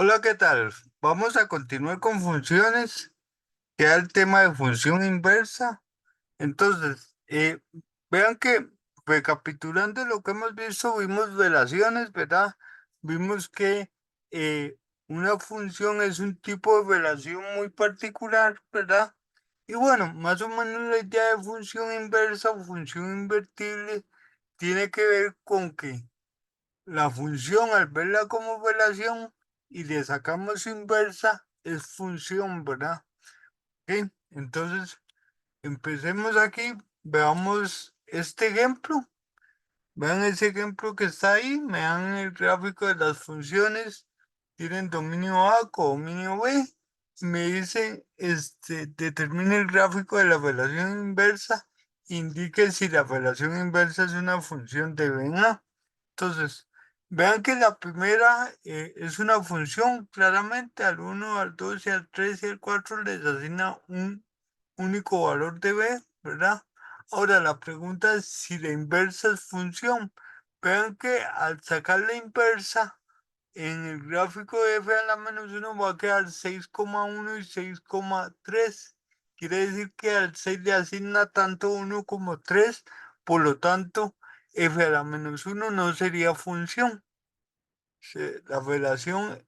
Hola, ¿qué tal? Vamos a continuar con funciones. Queda el tema de función inversa. Entonces, vean que recapitulando lo que hemos visto, vimos relaciones, ¿verdad? Vimos que eh, una función es un tipo de relación muy particular, ¿verdad? Y bueno, más o menos la idea de función inversa o función invertible tiene que ver con que la función, al verla como relación y le sacamos su inversa, es función, ¿verdad? Ok, entonces, empecemos aquí, veamos este ejemplo. Vean ese ejemplo que está ahí, me dan el gráfico de las funciones, tienen dominio A, dominio B, me dice, determine el gráfico de la relación inversa, indique si la relación inversa es una función de B en A. Entonces, vean que la primera es una función, claramente al uno, al 2 y al 3 y al 4 les asigna un único valor de b, ¿verdad? Ahora la pregunta es si la inversa es función. Vean que al sacar la inversa, en el gráfico de f a la menos uno va a quedar 6,1 y 6,3. Quiere decir que al 6 le asigna tanto 1 como 3, por lo tanto, f a la menos uno no sería función. La relación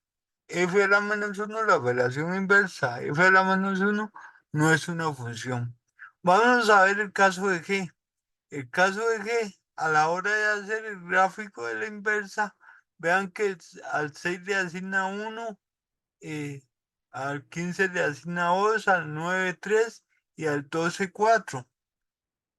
f a la menos uno, la relación inversa f a la menos uno, no es una función. Vamos a ver el caso de G. El caso de G, a la hora de hacer el gráfico de la inversa, vean que al 6 le asigna 1, al 15 le asigna 2, al 9 3 y al 12 4.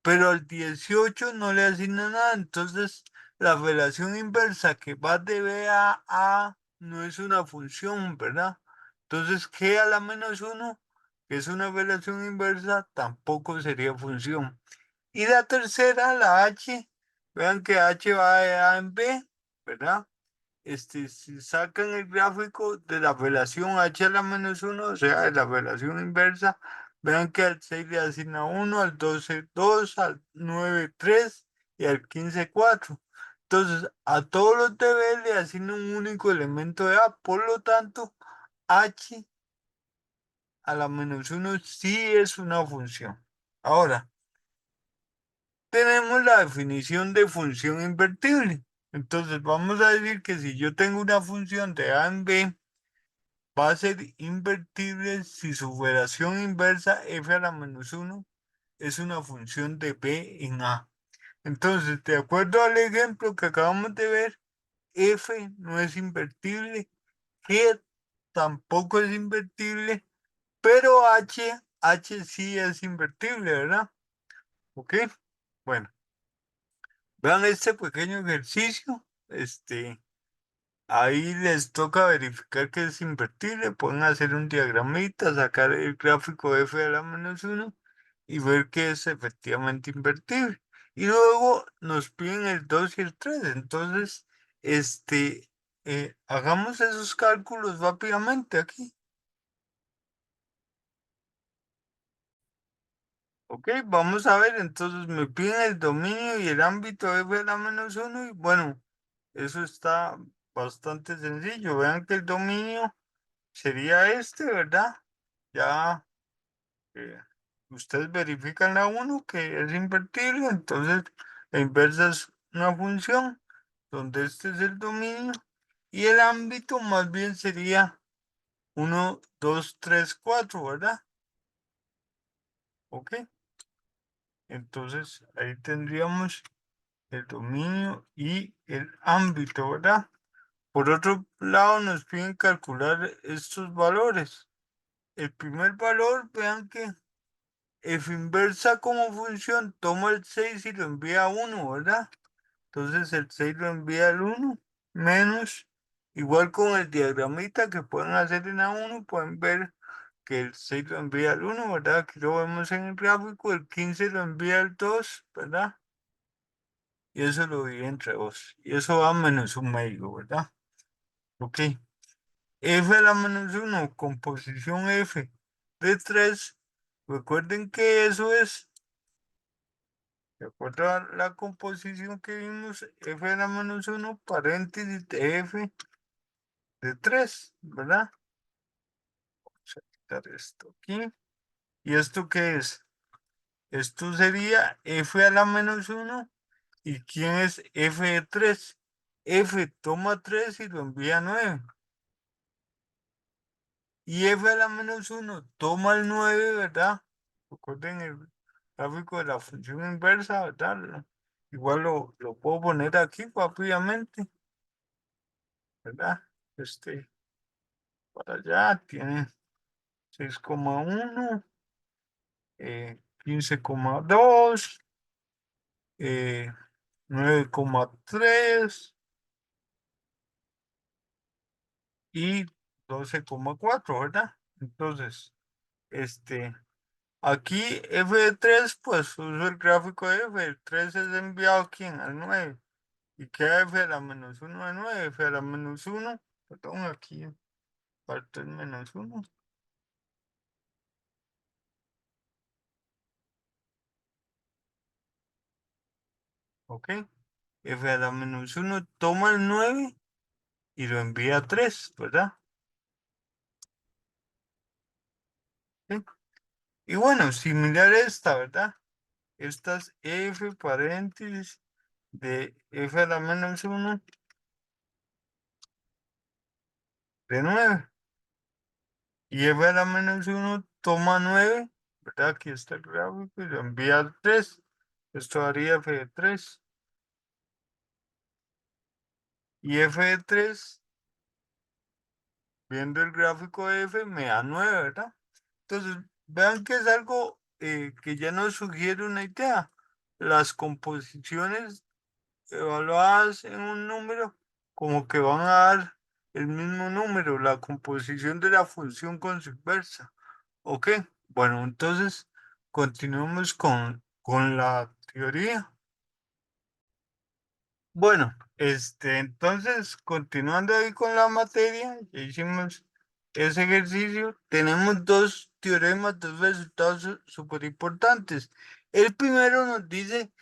Pero al 18 no le asigna nada, entonces la relación inversa que va de B a A no es una función, ¿verdad? Entonces G a la menos uno, que es una relación inversa, tampoco sería función. Y la tercera, la H, vean que H va de A en B, ¿verdad? Si sacan el gráfico de la relación H a la menos uno, o sea, de la relación inversa, vean que al 6 le asigna 1, al 12 2, al 9 3 y al 15 4. Entonces, a todos los de B le asigna un único elemento de A, por lo tanto, H a la menos uno sí es una función. Ahora, tenemos la definición de función invertible. Entonces, vamos a decir que si yo tengo una función de A en B, va a ser invertible si su relación inversa f a la menos uno es una función de b en a. Entonces, de acuerdo al ejemplo que acabamos de ver, f no es invertible, g tampoco es invertible, pero h sí es invertible, ¿verdad? ¿Ok? Bueno, vean este pequeño ejercicio. Ahí les toca verificar que es invertible. Pueden hacer un diagramita, sacar el gráfico f a la menos uno y ver que es efectivamente invertible. Y luego nos piden el 2 y el 3. Entonces, hagamos esos cálculos rápidamente aquí. Ok, vamos a ver. Entonces me piden el dominio y el ámbito f a la menos uno. Y bueno, eso está bastante sencillo. Vean que el dominio sería este, ¿verdad? Ya eh, ustedes verifican la uno que es invertible, entonces la inversa es una función donde este es el dominio y el ámbito más bien sería uno 2 3 4, ¿verdad? Ok, entonces ahí tendríamos el dominio y el ámbito, ¿verdad? Por otro lado, nos piden calcular estos valores. El primer valor, vean que f inversa como función toma el 6 y lo envía a 1, ¿verdad? Entonces el 6 lo envía al 1 menos, igual con el diagramita que pueden hacer en A1, pueden ver que el 6 lo envía al 1, ¿verdad? Aquí lo vemos en el gráfico, el 15 lo envía al 2, ¿verdad? Y eso lo divide entre 2. Y eso va a menos un medio, ¿verdad? Ok. F a la menos 1, composición F de 3. Recuerden que eso es. De acuerdo a la composición que vimos, f a la menos uno, paréntesis de f de 3, ¿verdad? Vamos a quitar esto aquí. ¿Y esto qué es? Esto sería f a la menos 1. ¿Y quién es f de 3? F toma 3 y lo envía a 9. Y f a la menos 1 toma el 9, ¿verdad? Recuerden el gráfico de la función inversa, ¿verdad? Igual lo puedo poner aquí rápidamente, ¿verdad? Para allá tiene 6,1, 15,2, 9,3 y 12,4, ¿verdad? Entonces, este, aquí f de 3, pues uso el gráfico de f, el 3 es enviado aquí al 9 y queda f a la menos 1 de 9, f a la menos 1, perdón, aquí falta el menos 1, ¿ok? F a la menos 1 toma el 9 y lo envía a 3, ¿verdad? ¿Sí? Y bueno, similar a esta, ¿verdad? Esta es f paréntesis de f a la menos 1 de 9. Y f a la menos 1 toma 9, ¿verdad? Aquí está el gráfico y lo envía a 3. Esto daría f de 3. Y f de 3, viendo el gráfico de f, me da 9, ¿verdad? Entonces, vean que es algo que ya nos sugiere una idea. Las composiciones evaluadas en un número como que van a dar el mismo número, la composición de la función con su inversa. ¿Ok? Bueno, entonces continuemos con la teoría. Bueno, entonces, continuando ahí con la materia, ya hicimos ese ejercicio, tenemos dos teoremas, dos resultados súper importantes. El primero nos dice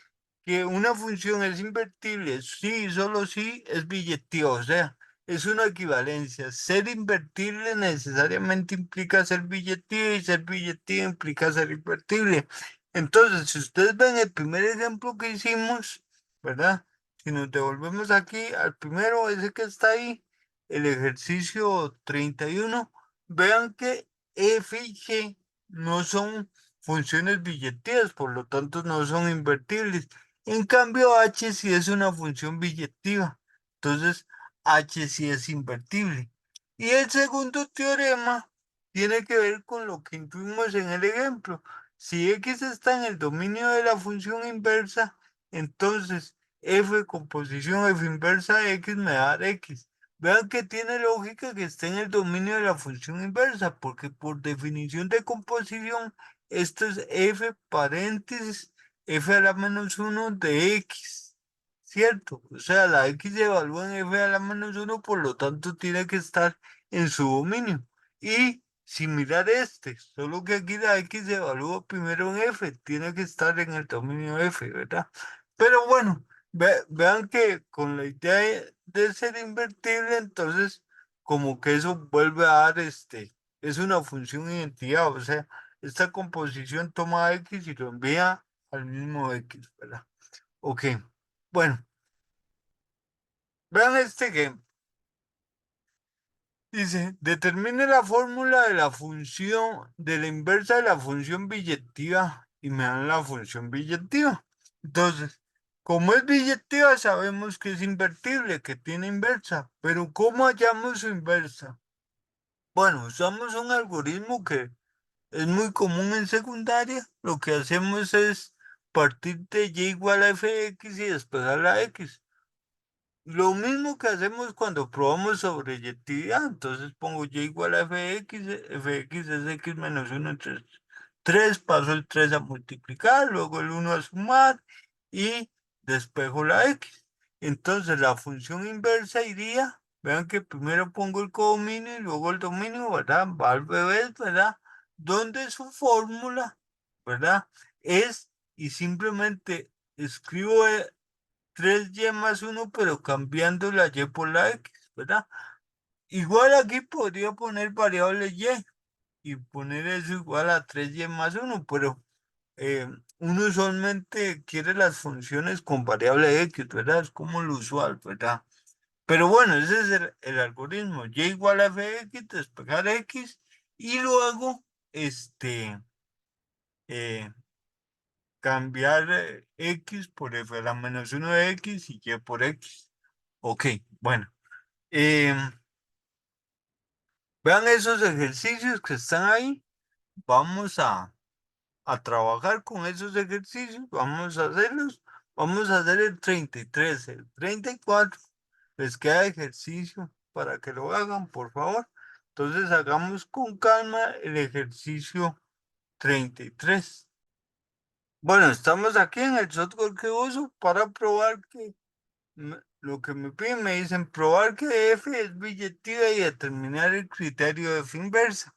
que una función es invertible, sí, solo sí es billetiva, o sea, es una equivalencia. Ser invertible necesariamente implica ser billetiva y ser billetiva implica ser invertible. Entonces, si ustedes ven el primer ejemplo que hicimos, ¿verdad? Si nos devolvemos aquí al primero, ese que está ahí, el ejercicio 31, vean que f y g no son funciones billetivas, por lo tanto no son invertibles. En cambio, h sí es una función billetiva. Entonces, h sí es invertible. Y el segundo teorema tiene que ver con lo que intuimos en el ejemplo. Si x está en el dominio de la función inversa, entonces f composición f inversa de x me da x. Vean que tiene lógica que esté en el dominio de la función inversa, porque por definición de composición, esto es f paréntesis f a la menos 1 de x, ¿cierto? O sea, la x se evalúa en f a la menos 1, por lo tanto tiene que estar en su dominio. Y similar solo que aquí la x se evalúa primero en f, tiene que estar en el dominio f, ¿verdad? Pero bueno, vean que con la idea de ser invertible, entonces como que eso vuelve a dar es una función identidad, o sea, esta composición toma x y lo envía al mismo x, ¿verdad? Ok, bueno, vean este ejemplo. Dice, determine la fórmula de la función, de la inversa de la función billetiva y me dan la función billetiva. Entonces, como es billetiva, sabemos que es invertible, que tiene inversa, pero ¿cómo hallamos su inversa? Bueno, usamos un algoritmo que es muy común en secundaria. Lo que hacemos es partir de y igual a f de x y despejar la x. Lo mismo que hacemos cuando probamos sobreyetividad. Entonces pongo y igual a f de x es x menos 1 entre 3, paso el 3 a multiplicar, luego el 1 a sumar y despejo la x. Entonces la función inversa iría, vean que primero pongo el codominio y luego el dominio, ¿verdad? Va al revés, ¿verdad? Donde su fórmula, ¿verdad? Es, y simplemente escribo 3y más 1, pero cambiando la y por la x, ¿verdad? Igual aquí podría poner variable y poner eso igual a 3y más 1, pero uno usualmente quiere las funciones con variable x, ¿verdad? Es como lo usual, ¿verdad? Pero bueno, ese es el algoritmo. Y igual a f de x, despejar x, y luego, eh, cambiar x por f a la -1 de x y y por x. Ok, bueno. em, Vean esos ejercicios que están ahí. Vamos a trabajar con esos ejercicios. Vamos a hacerlos. Vamos a hacer el 33, el 34. Les queda ejercicio para que lo hagan, por favor. Entonces hagamos con calma el ejercicio 33. Bueno, estamos aquí en el software que uso para probar que lo que me piden, me dicen probar que f es billetiva y determinar el criterio de f inversa.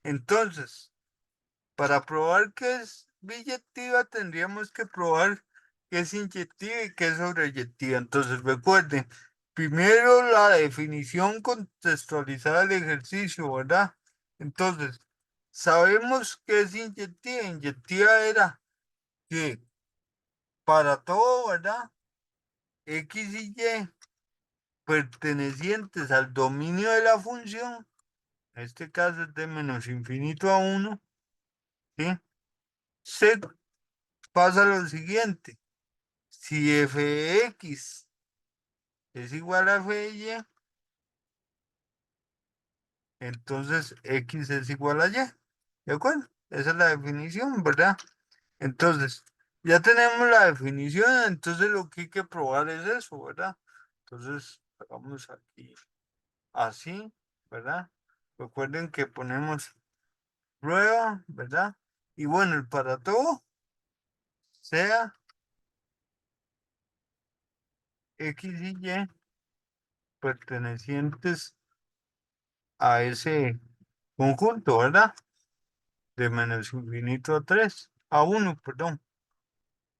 Entonces, para probar que es biyectiva, tendríamos que probar que es inyectiva y que es sobreyectiva. Entonces, recuerden, primero la definición contextualizada del ejercicio, ¿verdad? Entonces, sabemos que es inyectiva. Inyectiva era que para todo, ¿verdad? X y Y pertenecientes al dominio de la función, en este caso es de -∞ a 1, ¿sí? Se pasa lo siguiente. Si f de x es igual a f de y, entonces x es igual a y. ¿De acuerdo? Esa es la definición, ¿verdad? Entonces, ya tenemos la definición, entonces lo que hay que probar es eso, ¿verdad? Entonces, vamos aquí así, ¿verdad? Recuerden que ponemos prueba, ¿verdad? Y bueno, el para todo sea x y y pertenecientes a ese conjunto, ¿verdad? De -∞ a 1, perdón,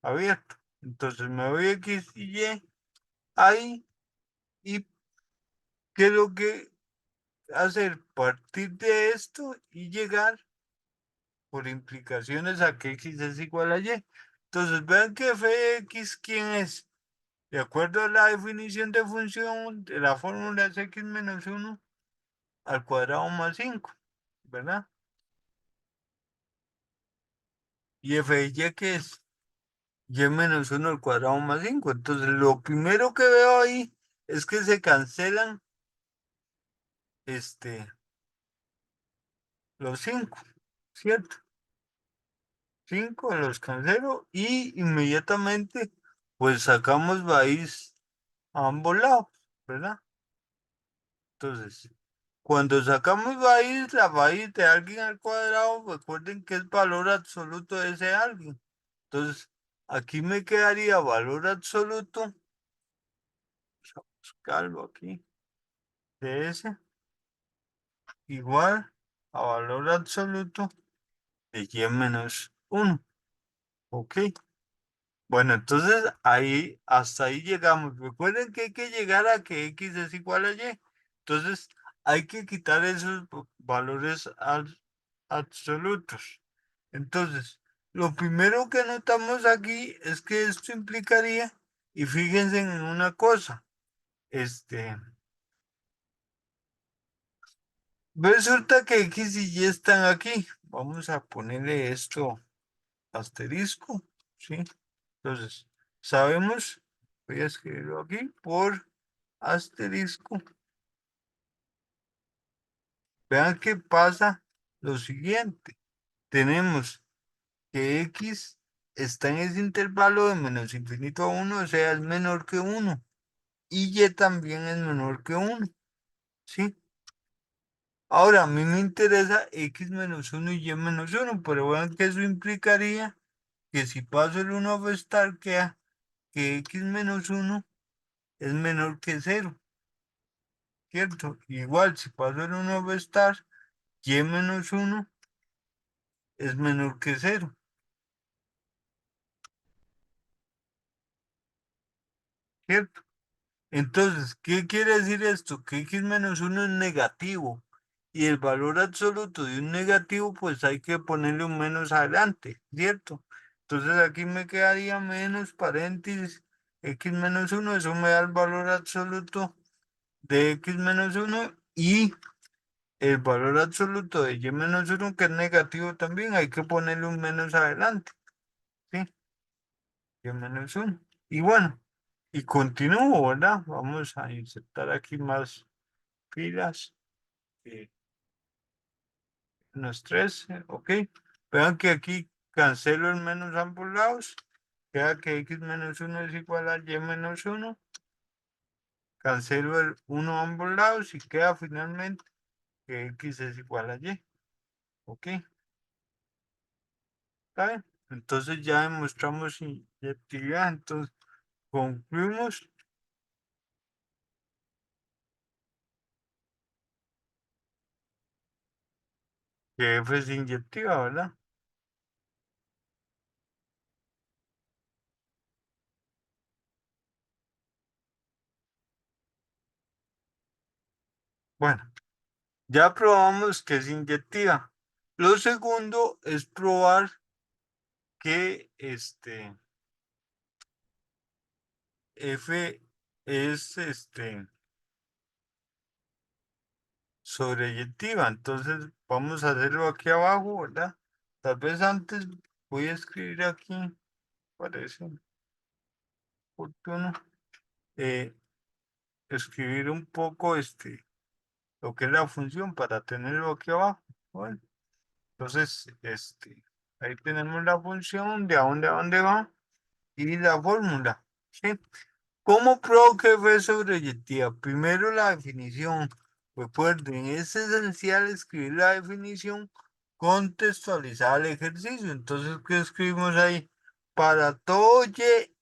abierto. Entonces me voy x y y ahí y qué es lo que hacer, partir de esto y llegar por implicaciones a que x es igual a y. Entonces vean que f de x, ¿quién es? De acuerdo a la definición de función de la fórmula es x-1 al cuadrado más 5, ¿verdad? Y f de y, ¿qué es? Y-1 al cuadrado más 5. Entonces, lo primero que veo ahí es que se cancelan los 5, ¿cierto? 5 los cancelo y inmediatamente pues sacamos raíz a ambos lados, ¿verdad? Entonces, cuando sacamos raíz, la raíz de alguien al cuadrado, recuerden que es valor absoluto de ese alguien. Entonces, aquí me quedaría valor absoluto, vamos a buscarlo aquí, de ese, igual a valor absoluto de y-1. Ok. Bueno, entonces ahí, hasta ahí llegamos. Recuerden que hay que llegar a que x es igual a y. Entonces, hay que quitar esos valores absolutos. Entonces, lo primero que notamos aquí es que esto implicaría, y fíjense en una cosa, resulta que x y y están aquí. Vamos a ponerle esto asterisco, ¿sí? Entonces, sabemos, voy a escribirlo aquí, por asterisco. Vean que pasa lo siguiente. Tenemos que x está en ese intervalo de -∞ a 1, o sea, es menor que 1. Y y también es menor que 1, ¿sí? Ahora, a mí me interesa x-1 y y-1, pero vean que eso implicaría que si paso el 1 a restar, queda que x-1 es menor que 0, ¿cierto? Igual, si paso el 1 a restar, y-1 es menor que 0, ¿cierto? Entonces, ¿qué quiere decir esto? Que x menos uno es negativo y el valor absoluto de un negativo, pues hay que ponerle un menos adelante, ¿cierto? Entonces aquí me quedaría menos paréntesis x menos uno, eso me da el valor absoluto de x menos uno y el valor absoluto de y menos uno, que es negativo también, hay que ponerle un menos adelante, ¿sí? Y menos uno. Y bueno, y continúo, ¿verdad? Vamos a insertar aquí más filas. eh, Unos tres, ok. Vean que aquí cancelo el menos a ambos lados. Queda que x menos uno es igual a y menos uno. Cancelo el uno a ambos lados y queda finalmente que x es igual a y. Ok, ¿está bien? Entonces ya demostramos inyectividad. Entonces concluimos que f es inyectiva, ¿verdad? Bueno, ya probamos que es inyectiva. Lo segundo es probar que f es sobreyectiva. Entonces vamos a hacerlo aquí abajo, ¿verdad? Tal vez antes voy a escribir aquí, parece oportuno, eh, escribir un poco lo que es la función para tenerlo aquí abajo. Bueno, entonces ahí tenemos la función de a dónde va y la fórmula. ¿Sí? ¿Cómo pruebo que fue sobreyectiva? Primero la definición. Recuerden, es esencial escribir la definición contextualizada al ejercicio. Entonces, ¿qué escribimos ahí? Para todo y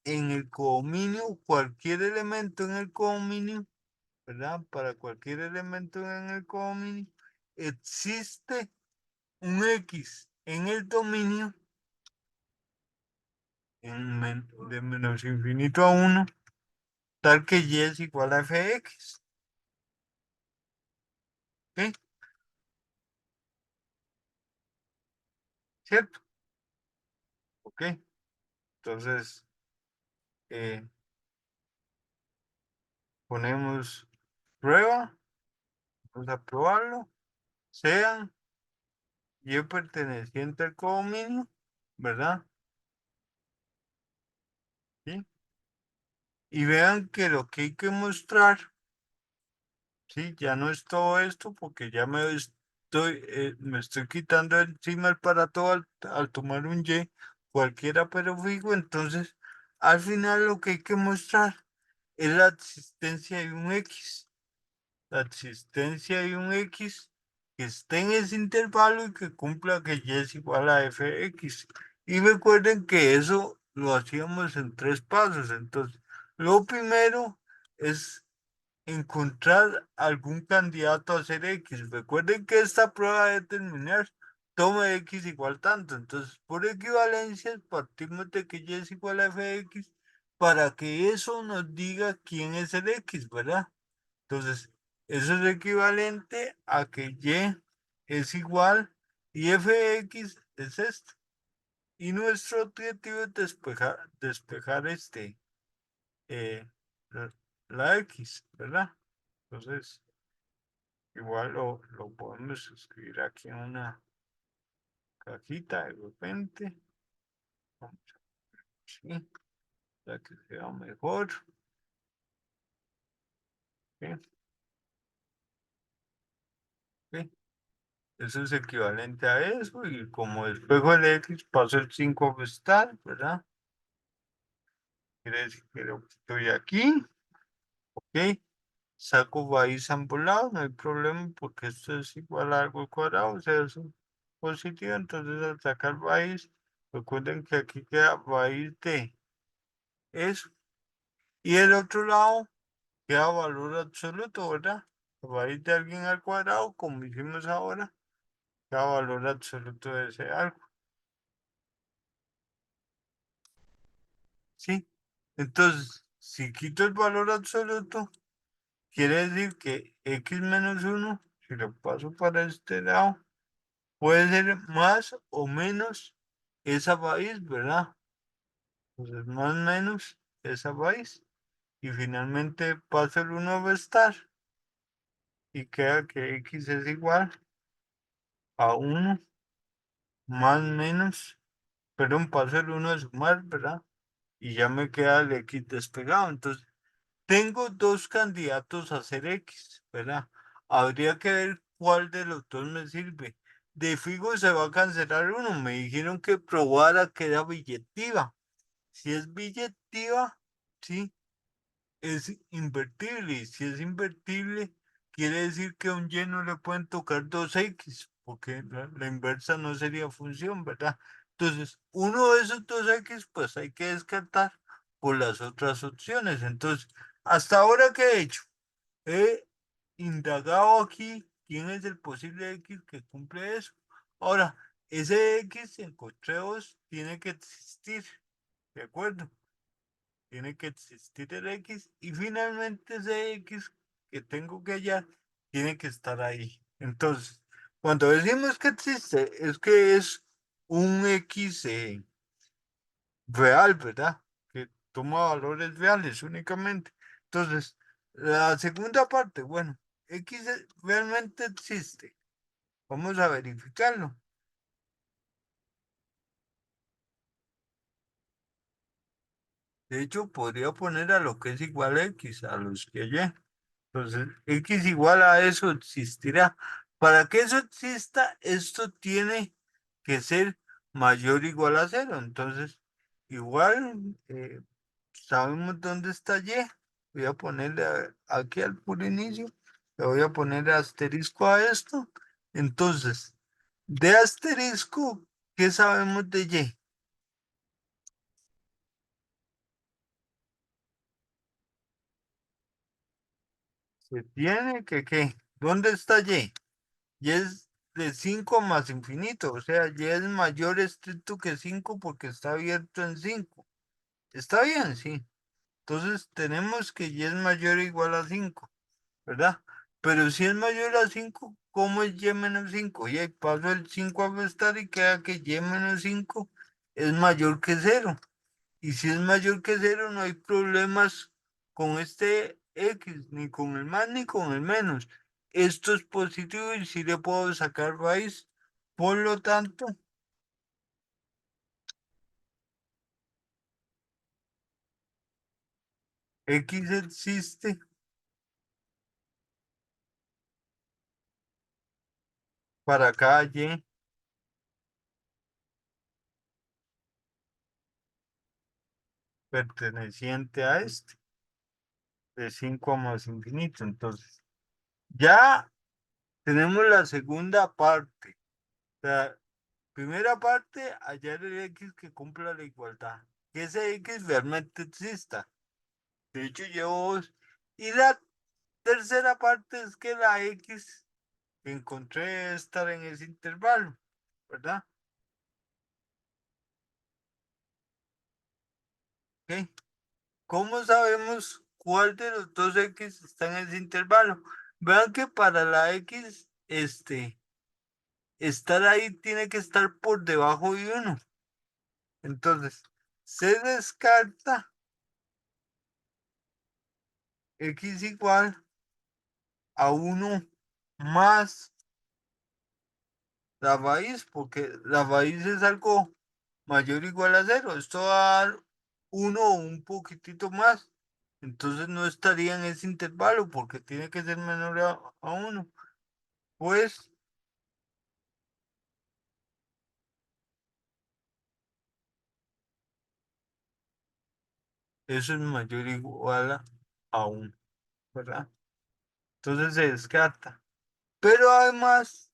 en el codominio, cualquier elemento en el codominio, ¿verdad? Para cualquier elemento en el codominio, existe un X en el dominio de menos infinito a uno, tal que Y es igual a Fx. ¿Ok? ¿Cierto? Ok. Entonces, eh, ponemos prueba, vamos a probarlo, sea y perteneciente al codominio, ¿verdad? ¿Sí? Y vean que lo que hay que mostrar, ¿sí? Ya no es todo esto porque ya me estoy quitando encima el para todo al tomar un Y, cualquiera pero fijo. Entonces, al final lo que hay que mostrar es la existencia de un X. La existencia de un X que esté en ese intervalo y que cumpla que Y es igual a Fx. Y recuerden que eso lo hacíamos en tres pasos. Entonces, lo primero es encontrar algún candidato a ser X. Recuerden que esta prueba de determinar toma X igual tanto. Entonces, por equivalencia, partimos de que Y es igual a Fx para que eso nos diga quién es el X, ¿verdad? Entonces, eso es equivalente a que Y es igual y Fx es esto. Y nuestro objetivo es despejar eh, la, la X, ¿verdad? Entonces, igual lo podemos escribir aquí en una cajita de repente. Vamos a ver, sí, para que sea mejor. ¿Sí? ¿Sí? Eso es equivalente a eso. Y como despejo el X, paso el 5 a restar, ¿verdad? Quiere decir que lo que estoy aquí, ¿ok? Saco raíz ambulado, no hay problema porque esto es igual a algo al cuadrado, o sea, es un positivo. Entonces al sacar raíz, recuerden que aquí queda raíz de eso. Y el otro lado queda valor absoluto, ¿verdad? Raíz de alguien al cuadrado, como hicimos ahora, queda valor absoluto de ese algo, ¿sí? Entonces, si quito el valor absoluto, quiere decir que x menos uno, si lo paso para este lado, puede ser más o menos esa raíz, ¿verdad? Entonces, más o menos esa raíz. Y finalmente paso el uno a restar y queda que x es igual a uno más menos, perdón, paso el uno a sumar, ¿verdad? Y ya me queda el x despegado. Entonces, tengo dos candidatos a ser X, ¿verdad? Habría que ver cuál de los dos me sirve. De fijo se va a cancelar uno. Me dijeron que probara que era billetiva. Si es billetiva, sí, es invertible. Y si es invertible, quiere decir que a un Y no le pueden tocar dos X, porque la inversa no sería función, ¿verdad? Entonces, uno de esos dos X, pues hay que descartar por las otras opciones. Entonces, hasta ahora, ¿qué he hecho? He indagado aquí quién es el posible X que cumple eso. Ahora, ese X encontré dos, tiene que existir, ¿de acuerdo? Tiene que existir el X y finalmente ese X que tengo que hallar tiene que estar ahí. Entonces, cuando decimos que existe, es que es un X real, ¿verdad? Que toma valores reales únicamente. Entonces, la segunda parte, bueno, X realmente existe. Vamos a verificarlo. De hecho, podría poner a lo que es igual a X, a los que Y. Entonces, X igual a eso existirá. Para que eso exista, esto tiene que ser mayor o igual a cero. Entonces, igual, sabemos dónde está Y. Voy a ponerle aquí al puro inicio. Le voy a poner asterisco a esto. Entonces, de asterisco, ¿qué sabemos de Y? Se tiene que, ¿qué? ¿Dónde está Y? Y es de 5 más infinito, o sea, Y es mayor estricto que 5 porque está abierto en 5. Está bien, sí. Entonces tenemos que Y es mayor o igual a 5, ¿verdad? Pero si es mayor a 5, ¿cómo es Y menos 5? Y ahí paso el 5 a restar y queda que Y menos 5 es mayor que cero. Y si es mayor que cero, no hay problemas con este X, ni con el más ni con el menos. Esto es positivo y si le puedo sacar raíz. Por lo tanto, X existe para cada Y perteneciente a este, de 5 más infinito. Entonces, ya tenemos la segunda parte. La primera parte, hallar el X que cumpla la igualdad. Que ese X realmente exista. De hecho, llevo dos. Y la tercera parte es que la X que encontré estar en ese intervalo, ¿verdad? ¿Ok? ¿Cómo sabemos cuál de los dos X está en ese intervalo? Vean que para la X, estar ahí tiene que estar por debajo de uno. Entonces, se descarta X igual a uno más la raíz, porque la raíz es algo mayor o igual a cero. Esto va a dar uno o un poquitito más. Entonces no estaría en ese intervalo porque tiene que ser menor a uno. Pues eso es mayor o igual a uno, ¿verdad? Entonces se descarta. Pero además,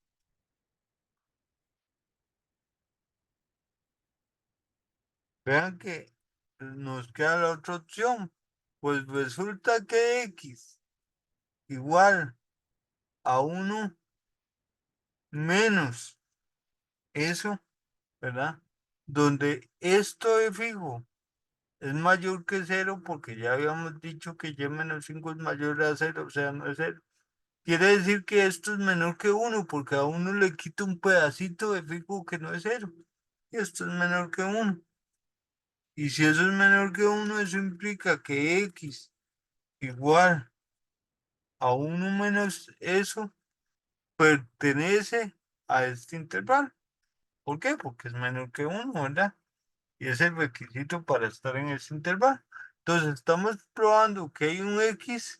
vean que nos queda la otra opción. Pues resulta que X igual a uno menos eso, ¿verdad? Donde esto de fijo es mayor que cero porque ya habíamos dicho que y menos 5 es mayor a cero, o sea, no es cero. Quiere decir que esto es menor que uno porque a uno le quita un pedacito de fijo que no es cero. Y esto es menor que uno. Y si eso es menor que uno, eso implica que x igual a uno menos eso pertenece a este intervalo. ¿Por qué? Porque es menor que uno, ¿verdad? Y es el requisito para estar en ese intervalo. Entonces, estamos probando que hay un x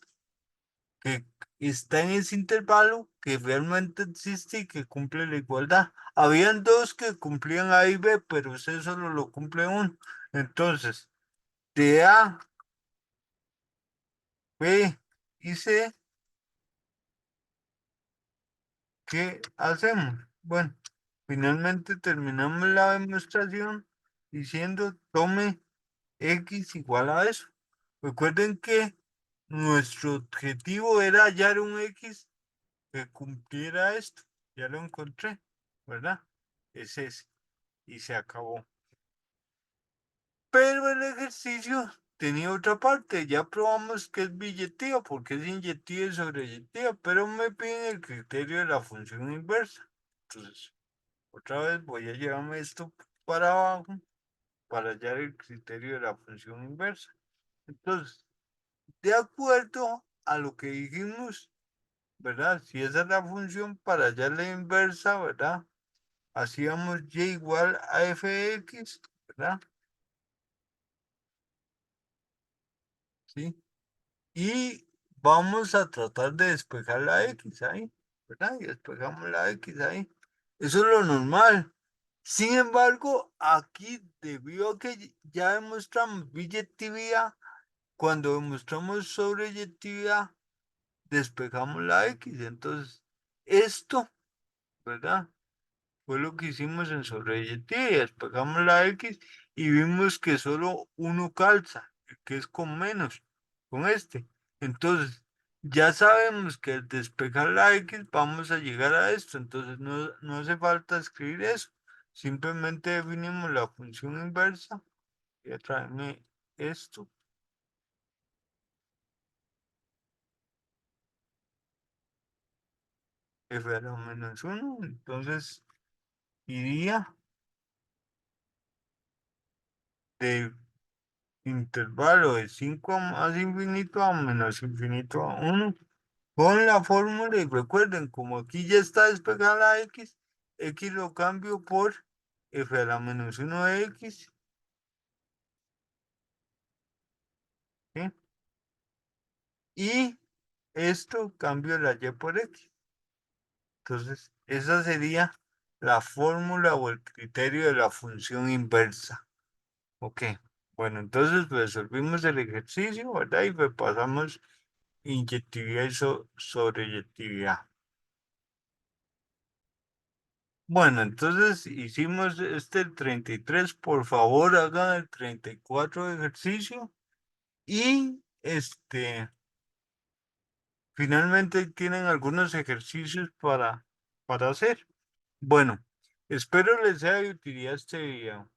que está en ese intervalo que realmente existe y que cumple la igualdad. Habían dos que cumplían A y B, pero usted solo lo cumple uno. Entonces, de A, B y C, ¿qué hacemos? Bueno, finalmente terminamos la demostración diciendo tome X igual a eso. Recuerden que nuestro objetivo era hallar un X que cumpliera esto. Ya lo encontré, ¿verdad? Es ese. Y se acabó. Pero el ejercicio tenía otra parte. Ya probamos que es billetía, porque es inyectiva y sobreyectiva, pero me piden el criterio de la función inversa. Entonces, otra vez voy a llevarme esto para abajo para hallar el criterio de la función inversa. Entonces, de acuerdo a lo que dijimos, ¿verdad? Si esa es la función para hallar la inversa, ¿verdad? Hacíamos y igual a f de x, ¿verdad? Sí. Y vamos a tratar de despejar la x ahí, ¿verdad? Y despejamos la x ahí. Eso es lo normal. Sin embargo, aquí, debido a que ya demostramos biyectividad, cuando demostramos sobreyectividad, despejamos la x. Entonces, esto, ¿verdad? Fue lo que hicimos en sobreyectividad. Despejamos la x y vimos que solo uno calza, que es con menos, con este. Entonces, ya sabemos que al despejar la x vamos a llegar a esto. Entonces, no hace falta escribir eso. Simplemente definimos la función inversa. Voy a traerme esto. F a la menos 1. Entonces, iría de intervalo de 5 más infinito a menos infinito a 1 con la fórmula. Y recuerden, como aquí ya está despejada la x lo cambio por f a la menos 1 de x, ¿sí? Y esto cambio la y por x. Entonces, esa sería la fórmula o el criterio de la función inversa. Ok, bueno, entonces resolvimos el ejercicio, ¿verdad? Y repasamos inyectividad y sobreyectividad. Bueno, entonces hicimos este 33. Por favor, hagan el 34 de ejercicio. Y finalmente tienen algunos ejercicios para hacer. Bueno, espero les sea de utilidad este video.